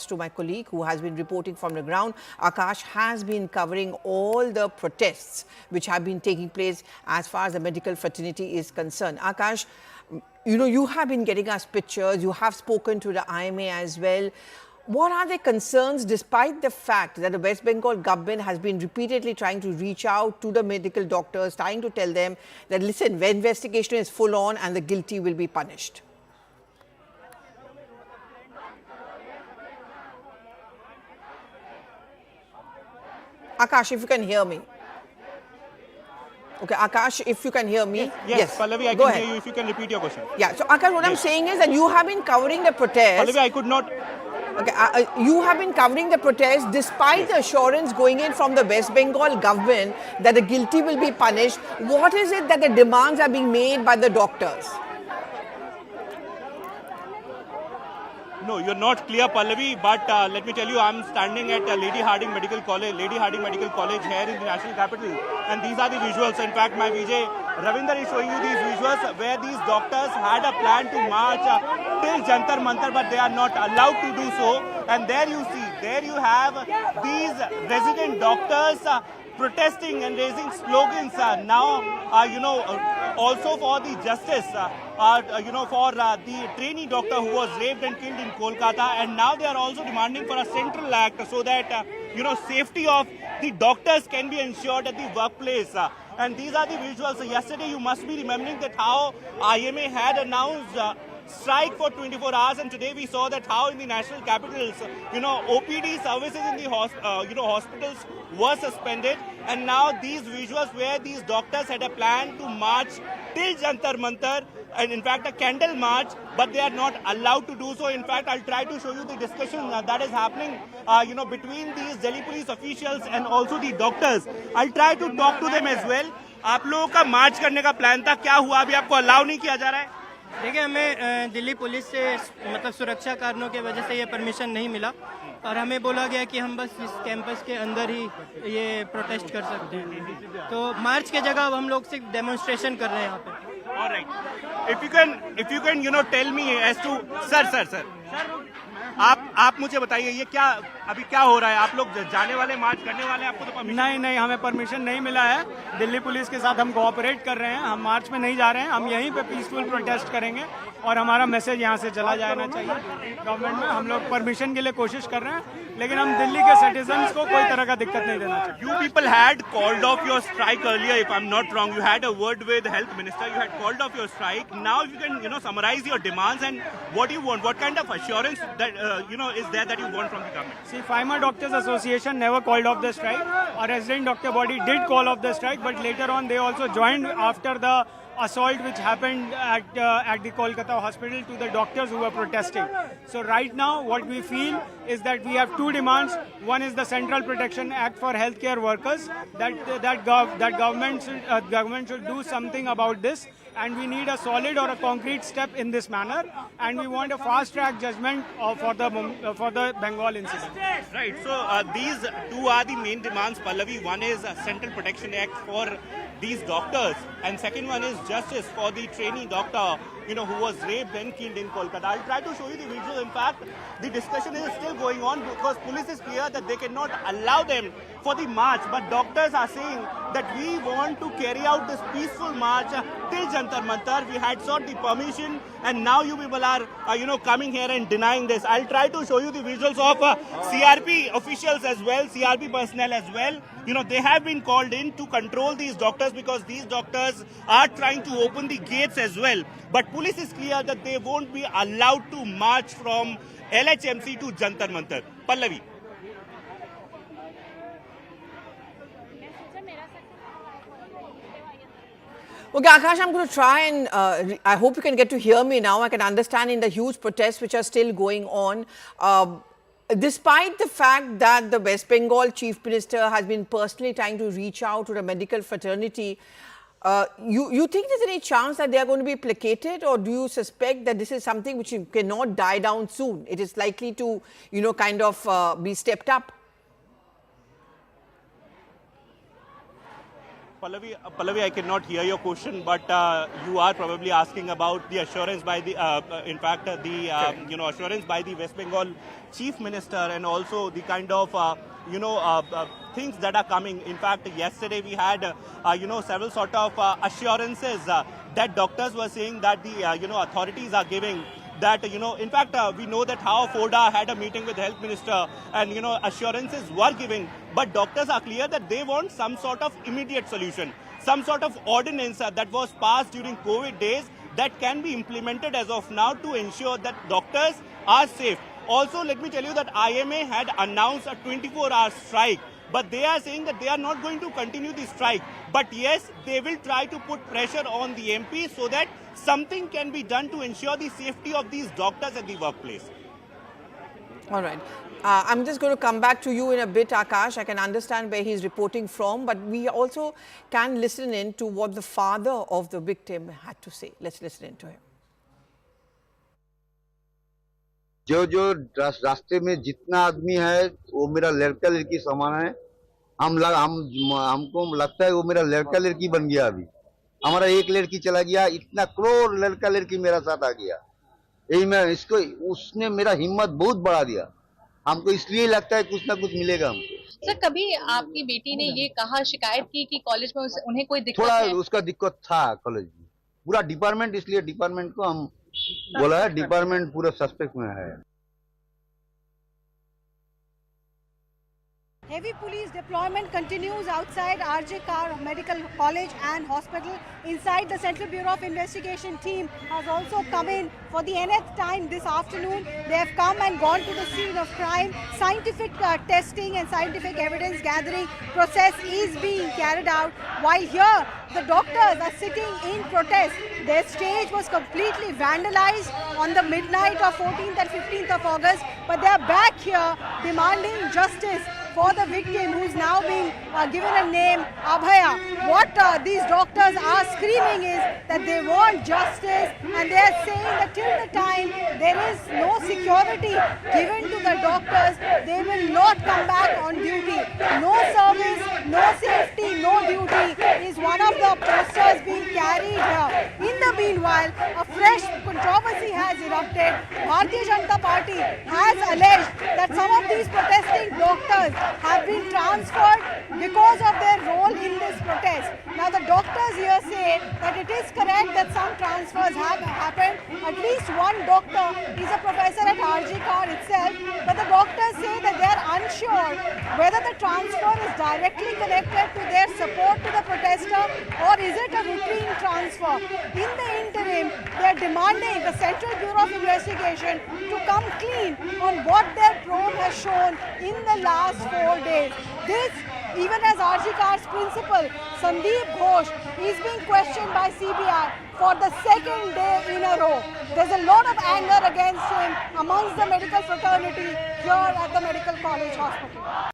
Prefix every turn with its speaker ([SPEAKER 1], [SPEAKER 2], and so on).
[SPEAKER 1] to my colleague who has been reporting from the ground. Akash has been covering all the protests which have been taking place as far as the medical fraternity is concerned. Akash, you have been getting us pictures, you have spoken to the IMA as well. What are the concerns despite the fact that the West Bengal government has been repeatedly trying to reach out to the medical doctors, trying to tell them that, listen, the investigation is full on and the guilty will be punished? Akash, if you can hear me. Okay, Akash, if you can hear me.
[SPEAKER 2] Yes. Pallavi, I
[SPEAKER 1] Go
[SPEAKER 2] can
[SPEAKER 1] ahead.
[SPEAKER 2] hear you if you can repeat your question.
[SPEAKER 1] Yeah, so Akash, what I'm saying is that you have been covering the protest.
[SPEAKER 2] Pallavi, I could not.
[SPEAKER 1] Okay, you have been covering the protest despite the assurance going in from the West Bengal government that the guilty will be punished. What is it that the demands are being made by the doctors?
[SPEAKER 2] No, you're not clear, Pallavi, but let me tell you, I'm standing at Lady Hardinge Medical College here in the national capital, and these are the visuals. In fact, my VJ Ravinder is showing you these visuals where these doctors had a plan to march till Jantar Mantar, but they are not allowed to do so. And there you see, there you have these resident doctors protesting and raising slogans also for the justice, for the trainee doctor who was raped and killed in Kolkata, and now they are also demanding for a central act so that, safety of the doctors can be ensured at the workplace. And these are the visuals. Yesterday, you must be remembering that how IMA had announced strike for 24 hours, and today we saw that how in the national capitals, OPD services in the hospitals were suspended, and now these visuals where these doctors had a plan to march till Jantar Mantar, and in fact a candle march, but they are not allowed to do so. In fact, I'll try to show you the discussion that is happening, between these Delhi police officials and also the doctors. I'll try to talk to them as well. आप लोगों का मार्च करने का plan था, क्या हुआ? अभी आपको अलाउ नहीं किया जा रहा है?
[SPEAKER 3] देखिए, हमें दिल्ली पुलिस से मतलब सुरक्षा कारणों के वजह से ये परमिशन नहीं मिला, और हमें बोला गया कि हम बस इस कैंपस के अंदर ही ये प्रोटेस्ट कर सकते हैं। तो मार्च के जगह अब हम लोग सिर्फ डेमोन्स्ट्रेशन कर रहे हैं यहाँ पे।
[SPEAKER 2] All right. If you can, tell me as to sir. आप मुझे बताइए ये अभी क्या हो रहा है? आप लोग जाने वाले, मार्च करने वाले हैं? आपको तो परमिशन
[SPEAKER 4] नहीं, हमें परमिशन नहीं मिला है। दिल्ली पुलिस के साथ हम कोऑपरेट कर रहे हैं। हम मार्च में नहीं जा रहे हैं, हम यहीं पे पीसफुल प्रोटेस्ट करेंगे और हमारा मैसेज यहाँ से चला जाना चाहिए गवर्नमेंट में। हम लोग परमिशन के लिए कोशिश कर रहे हैं, लेकिन हम दिल्ली के सिटीजन्स को कोई तरह का दिक्कत नहीं देना चाहिए।
[SPEAKER 2] You people had called off your strike earlier, if I'm not wrong. You had a word with the health minister. You had called off your strike. Now, if you can, summarize your demands and what you want. What kind of assurance that is there that you want from the government?
[SPEAKER 4] See, Pharma Doctors Association never called off the strike. Our resident doctor body did call off the strike, but later on they also joined after the assault which happened at the Kolkata hospital to the doctors who were protesting. So right now what we feel is that we have two demands. One is the Central Protection Act for healthcare workers, that government should do something about this, and we need a solid or a concrete step in this manner, and we want a fast track judgment for the Bengal incident.
[SPEAKER 2] Right, so these two are the main demands, Pallavi. One is a Central Protection Act for these doctors, and second one is justice for the trainee doctor, who was raped and killed in Kolkata. I'll try to show you the visual. In fact, the discussion is still going on because police is clear that they cannot allow them for the march, but doctors are saying that we want to carry out this peaceful march till Jantar Mantar. We had sought the permission, and now you people are, coming here and denying this. I'll try to show you the visuals of CRP officials as well, CRP personnel as well. They have been called in to control these doctors because these doctors are trying to open the gates as well. But police is clear that they won't be allowed to march from LHMC to Jantar Mantar. Pallavi.
[SPEAKER 1] Okay, Akash, I'm going to try and I hope you can get to hear me now. I can understand in the huge protests which are still going on. Despite the fact that the West Bengal Chief Minister has been personally trying to reach out to the medical fraternity, you think there's any chance that they are going to be placated, or do you suspect that this is something which cannot die down soon? It is likely to, be stepped up?
[SPEAKER 2] Pallavi, I cannot hear your question, but you are probably asking about the assurance by the, assurance by the West Bengal Chief Minister, and also the kind of, things that are coming. In fact, yesterday we had, several sort of assurances that doctors were saying that the, authorities are giving. That, in fact, we know that how FODA had a meeting with Health Minister and, assurances were giving. But doctors are clear that they want some sort of immediate solution, some sort of ordinance that was passed during COVID days that can be implemented as of now to ensure that doctors are safe. Also, let me tell you that IMA had announced a 24-hour strike. But they are saying that they are not going to continue the strike. But yes, they will try to put pressure on the MP so that something can be done to ensure the safety of these doctors at the workplace.
[SPEAKER 1] All right. I'm just going to come back to you in a bit, Akash. I can understand where he's reporting from, but we also can listen in to what the father of the victim had to say. Let's listen in to him.
[SPEAKER 5] जो रास्ते में जितना आदमी है वो मेरा लड़का लड़की समान है। हमको लगता है वो मेरा लड़का लड़की बन गया। अभी हमारा एक लड़की चला गया, इतना करोड़ लड़का लड़की मेरा साथ आ गया। यही मैं इसको, उसने मेरा हिम्मत बहुत बढ़ा दिया। हमको इसलिए लगता है कुछ ना कुछ मिलेगा हमको।
[SPEAKER 6] सर, कभी आपकी बेटी ने ये कहा, शिकायत की कि कॉलेज में उन्हें कोई दिक्कत
[SPEAKER 5] थोड़ा
[SPEAKER 6] है?
[SPEAKER 5] उसका दिक्कत था कॉलेज में, पूरा डिपार्टमेंट, इसलिए डिपार्टमेंट को हम बोला है, डिपार्टमेंट पूरा सस्पेक्ट में है।
[SPEAKER 7] Heavy police deployment continues outside RJ Kar Medical College and Hospital. Inside, the Central Bureau of Investigation team has also come in for the nth time this afternoon. They have come and gone to the scene of crime. Scientific testing and scientific evidence gathering process is being carried out. While here, the doctors are sitting in protest. Their stage was completely vandalized on the midnight of 14th and 15th of August. But they are back here demanding justice for the victim, who's now being given a name, Abhaya. What these doctors are screaming is that they want justice, and they are saying that till the time there is no security given to the doctors, they will not come back on duty. No service, no safety, no duty is one of the posters being carried here. In the meanwhile, a fresh controversy has erupted. Bharatiya Janata Party has alleged that some of these protesting doctors have been transferred because of their role in this protest. Now, the doctors here say that it is correct that some transfers have happened. At least one doctor is a professor at RJ Kar itself, but the doctors say that they are unsure whether the transfer is directly connected to their support to the protester, or is it a routine transfer. In the interim, they are demanding the Central Bureau of Investigation to come clean on what their probe has shown in the last 4 days. This, even as RJ Kar's principal, Sandeep Ghosh, is being questioned by CBI for the second day in a row. There's a lot of anger against him amongst the medical fraternity here at the Medical College Hospital.